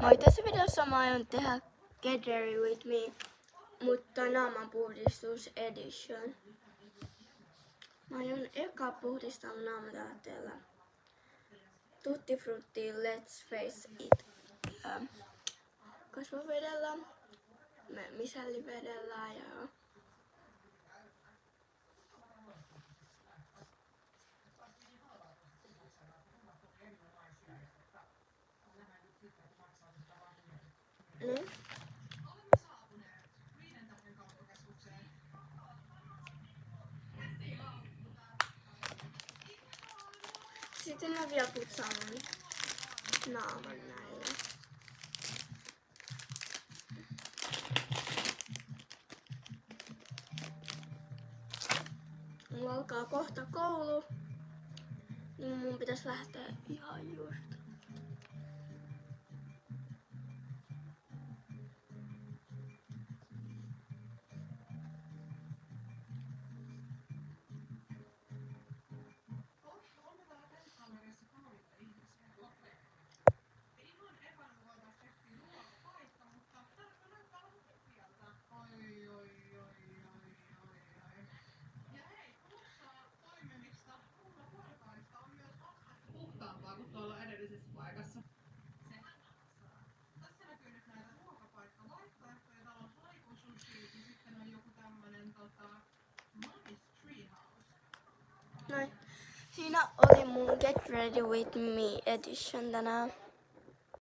Moi, tässä videossa mä aion tehdä Get Ready With Me, mutta naamanpuhdistus edition. Mä aion eka puhdistaa naamataatteella Tutti Frutti Let's Face It kasvovedellä, micellivedellä ja niin. Sitten mä vielä putsaan naaman näillä. Mulla alkaa kohta koulu, niin mun pitäis lähteä ihan just. Kuin tuolla edellisessä paikassa. Tässä näkyy nyt näitä ruokapaikkavaihtoehtoja. Täällä on Haiku Sushi ja sitten on joku tämmönen Mommy's Treehouse. Noin. Siinä oli mun Get Ready With Me edition tänään.